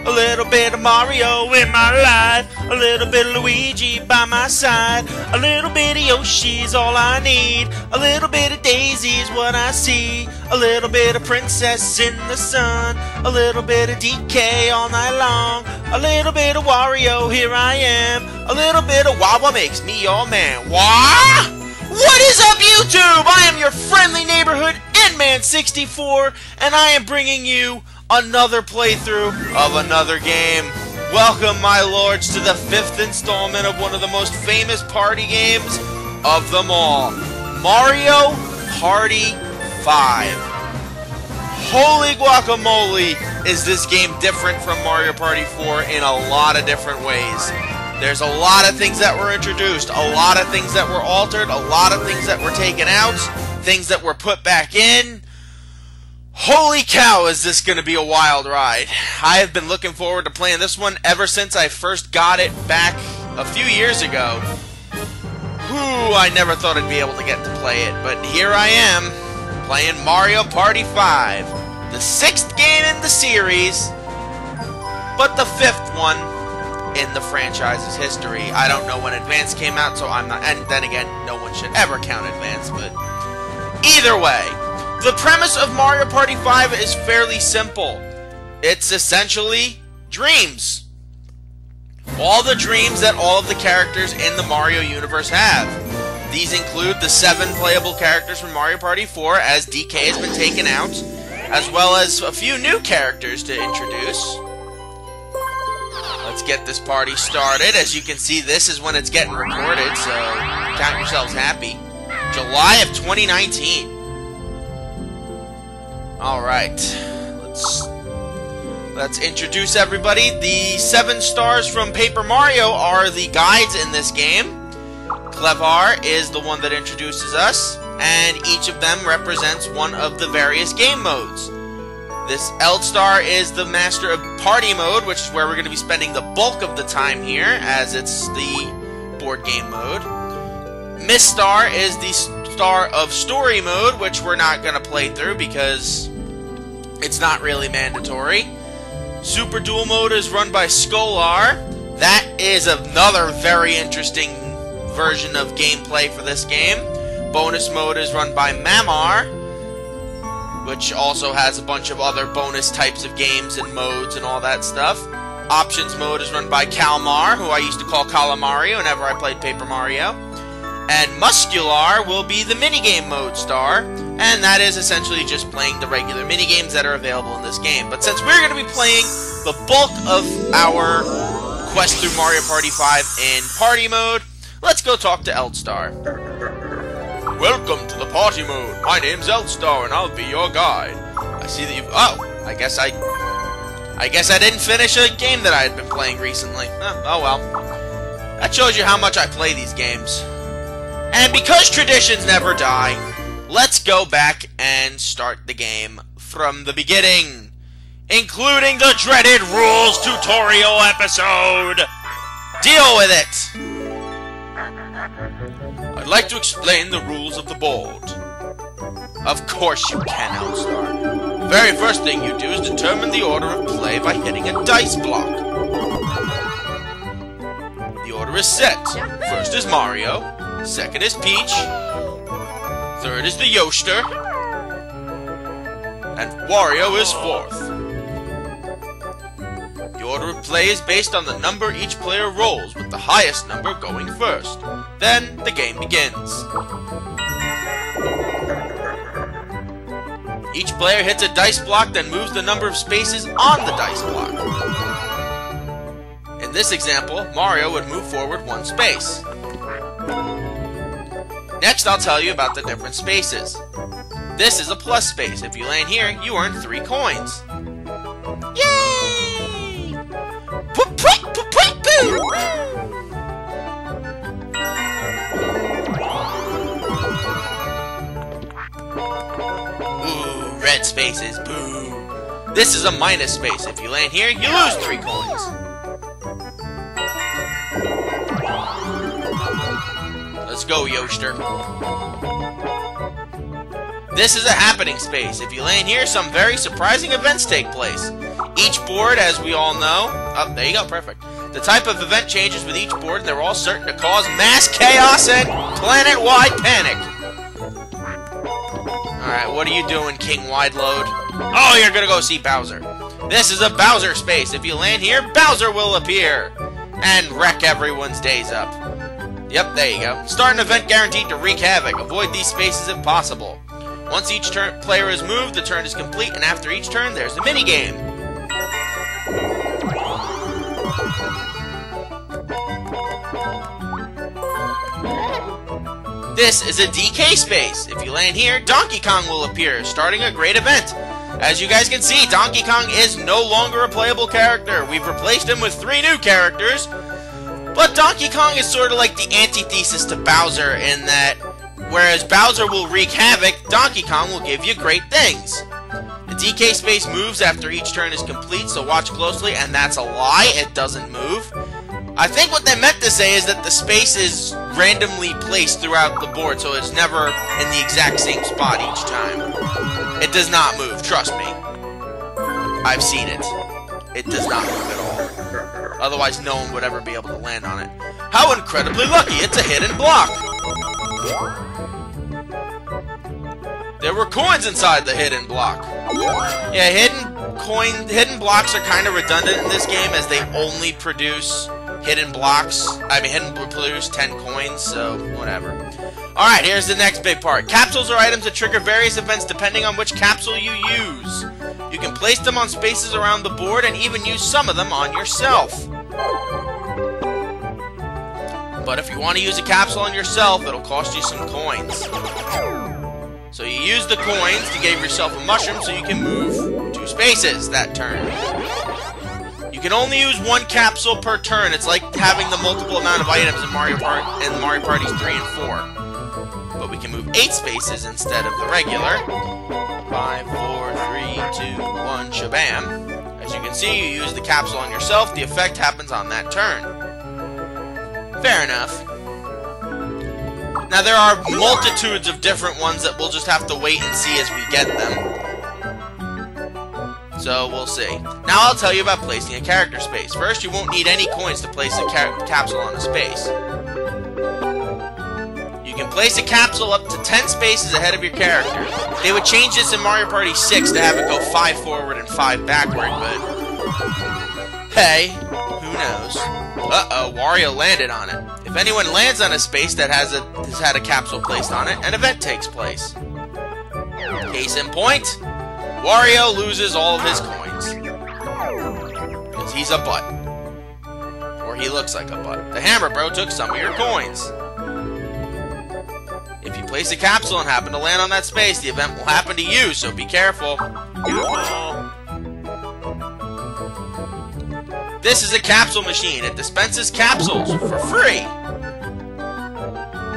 A little bit of Mario in my life, a little bit of Luigi by my side, a little bit of Yoshi's all I need, a little bit of Daisy's what I see, a little bit of Princess in the Sun, a little bit of DK all night long, a little bit of Wario, here I am, a little bit of Wawa makes me your man. Wah! What is up, YouTube? I am your friendly neighborhood N-Man64, and I am bringing you another playthrough of another game. Welcome, my lords, to the 5th installment of one of the most famous party games of them all, Mario Party 5. Holy guacamole, is this game different from Mario Party 4 in a lot of different ways. There's a lot of things that were introduced, a lot of things that were altered, a lot of things that were taken out, things that were put back in. Holy cow, is this going to be a wild ride. I have been looking forward to playing this one ever since I first got it back a few years ago. I never thought I'd be able to get to play it, but here I am, playing Mario Party 5. The 6th game in the series, but the 5th one in the franchise's history. I don't know when Advance came out, so I'm not, and then again, no one should ever count Advance, but either way, the premise of Mario Party 5 is fairly simple. It's essentially dreams. All the dreams that all of the characters in the Mario universe have. These include the 7 playable characters from Mario Party 4, as DK has been taken out, as well as a few new characters to introduce. Let's get this party started. As you can see, this is when it's getting recorded, so count yourselves happy. July of 2019. Alright, let's introduce everybody. The 7 stars from Paper Mario are the guides in this game. Clevar is the one that introduces us, and each of them represents one of the various game modes. This L star is the master of party mode, which is where we're going to be spending the bulk of the time here, as it's the board game mode. Miss Star is the star of story mode, which we're not going to play through because it's not really mandatory. Super Duel mode is run by Scholar. That is another very interesting version of gameplay for this game. Bonus mode is run by Mamar, which also has a bunch of other bonus types of games and modes and all that stuff. Options mode is run by Kalmar, who I used to call Calamari whenever I played Paper Mario. And Muscular will be the minigame mode star, and that is essentially just playing the regular minigames that are available in this game. But since we're going to be playing the bulk of our quest through Mario Party 5 in party mode, let's go talk to Eldstar. Welcome to the party mode. My name's Eldstar, and I'll be your guide. I see that you've... Oh, I guess I didn't finish a game that I had been playing recently. Oh well. That shows you how much I play these games. And because traditions never die, let's go back and start the game from the beginning, including the dreaded rules tutorial episode. Deal with it! I'd like to explain the rules of the board. Of course you can, Eldstar. The very first thing you do is determine the order of play by hitting a dice block. The order is set. First is Mario. Second is Peach, third is the Yoshter, and Wario is 4th. The order of play is based on the number each player rolls, with the highest number going first. Then the game begins. Each player hits a dice block, then moves the number of spaces on the dice block. In this example, Mario would move forward 1 space. Next, I'll tell you about the different spaces. This is a plus space. If you land here, you earn 3 coins. Yay! Ooh, red spaces. Boo. This is a minus space. If you land here, you lose 3 coins. Let's go, Yoshter. This is a happening space. If you land here, some very surprising events take place. Each board, as we all know... Oh, there you go, perfect. The type of event changes with each board, and they're all certain to cause mass chaos and planet-wide panic. Alright, what are you doing, King Wideload? Oh, you're gonna go see Bowser. This is a Bowser space. If you land here, Bowser will appear and wreck everyone's days up. Yep, there you go. Start an event guaranteed to wreak havoc. Avoid these spaces if possible. Once each player is moved, the turn is complete, and after each turn, there's a minigame. This is a DK space. If you land here, Donkey Kong will appear, starting a great event. As you guys can see, Donkey Kong is no longer a playable character. We've replaced him with 3 new characters. But Donkey Kong is sort of like the antithesis to Bowser in that, whereas Bowser will wreak havoc, Donkey Kong will give you great things. The DK space moves after each turn is complete, so watch closely, and that's a lie, it doesn't move. I think what they meant to say is that the space is randomly placed throughout the board, so it's never in the exact same spot each time. It does not move, trust me. I've seen it. It does not move at all. Otherwise, no one would ever be able to land on it. How incredibly lucky! It's a hidden block! There were coins inside the hidden block. Yeah, hidden blocks are kind of redundant in this game as they only produce hidden produce 10 coins, so whatever. Alright, here's the next big part. Capsules are items that trigger various events depending on which capsule you use. You can place them on spaces around the board and even use some of them on yourself. But if you want to use a capsule on yourself, it'll cost you some coins. So you use the coins to give yourself a mushroom so you can move 2 spaces that turn. You can only use 1 capsule per turn. It's like having the multiple amount of items in Mario Parties 3 and 4. But we can move 8 spaces instead of the regular. 5, 4, 3, 2, 1, shabam. As you can see, you use the capsule on yourself. The effect happens on that turn. Fair enough. Now there are multitudes of different ones that we'll just have to wait and see as we get them. So we'll see. Now I'll tell you about placing a character space. First, you won't need any coins to place a capsule on a space. You can place a capsule up to 10 spaces ahead of your character. They would change this in Mario Party 6 to have it go 5 forward and 5 backward, but... hey, who knows? Uh-oh, Wario landed on it. If anyone lands on a space that has had a capsule placed on it, an event takes place. Case in point, Wario loses all of his coins. Because he's a butt. Or he looks like a butt. The Hammer Bro took some of your coins. If you place a capsule and happen to land on that space, the event will happen to you, so be careful. This is a capsule machine. It dispenses capsules for free.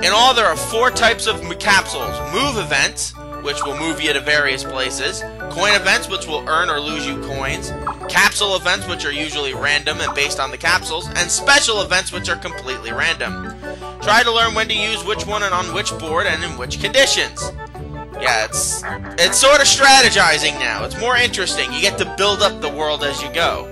In all, there are 4 types of capsules. Move events, which will move you to various places. Coin events, which will earn or lose you coins. Capsule events, which are usually random and based on the capsules. And special events, which are completely random. Try to learn when to use which one and on which board and in which conditions. Yeah, it's sort of strategizing now. It's more interesting. You get to build up the world as you go.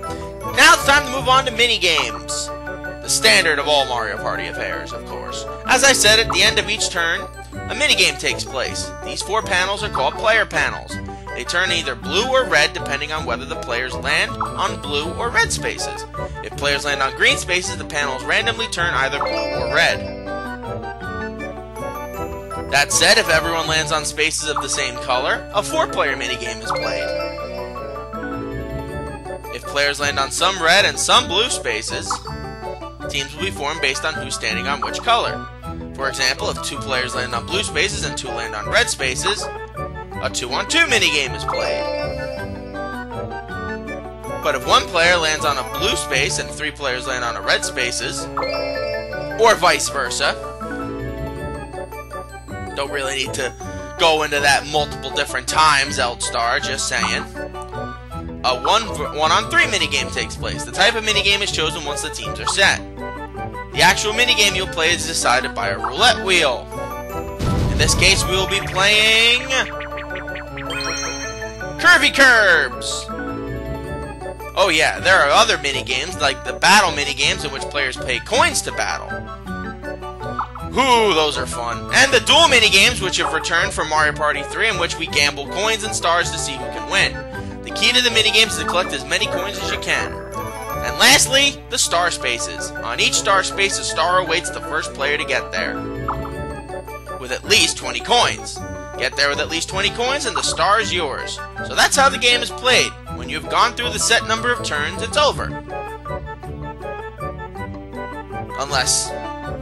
Now it's time to move on to mini-games. The standard of all Mario Party affairs, of course. As I said, at the end of each turn, a minigame takes place. These 4 panels are called player panels. They turn either blue or red depending on whether the players land on blue or red spaces. If players land on green spaces, the panels randomly turn either blue or red. That said, if everyone lands on spaces of the same color, a 4-player minigame is played. If players land on some red and some blue spaces, teams will be formed based on who's standing on which color. For example, if 2 players land on blue spaces and 2 land on red spaces, a 2-on-2 minigame is played. But if 1 player lands on a blue space and 3 players land on a red spaces, or vice versa, don't really need to go into that multiple different times, Eldstar, just saying. A 1-on-3 minigame takes place. The type of minigame is chosen once the teams are set. The actual minigame you'll play is decided by a roulette wheel. In this case, we will be playing... Curvy Curbs! Oh yeah, there are other mini-games, like the battle mini-games in which players pay coins to battle. Ooh, those are fun. And the duel mini-games, which have returned from Mario Party 3, in which we gamble coins and stars to see who can win. The key to the mini-games is to collect as many coins as you can. And lastly, the star spaces. On each star space, a star awaits the first player to get there with at least 20 coins. Get there with at least 20 coins and the star is yours. So that's how the game is played. When you've gone through the set number of turns, it's over. Unless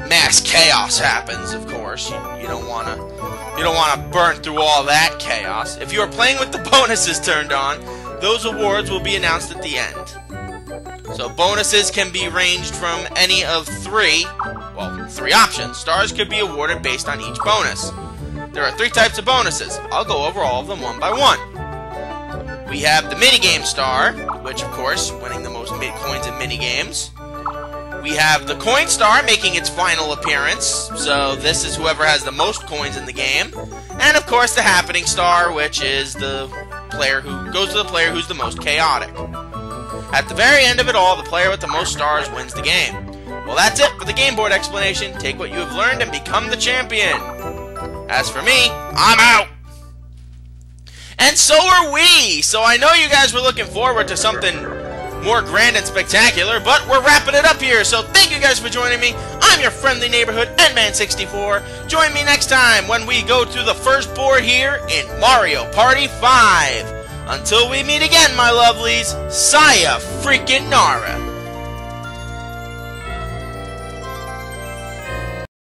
mass chaos happens, of course. You don't want to burn through all that chaos. If you are playing with the bonuses turned on, those awards will be announced at the end. So bonuses can be ranged from any of three options. Stars could be awarded based on each bonus. There are 3 types of bonuses. I'll go over all of them one by one. We have the minigame star, which of course, winning the most coins in minigames. We have the coin star making its final appearance, so this is whoever has the most coins in the game. And of course the happening star, which is the player who goes to the player who's the most chaotic. At the very end of it all, the player with the most stars wins the game. Well, that's it for the game board explanation. Take what you have learned and become the champion. As for me, I'm out. And so are we. So I know you guys were looking forward to something more grand and spectacular, but we're wrapping it up here. So thank you guys for joining me. I'm your friendly neighborhood Endman64. Join me next time when we go through the first board here in Mario Party 5. Until we meet again, my lovelies, Saya freaking Nara.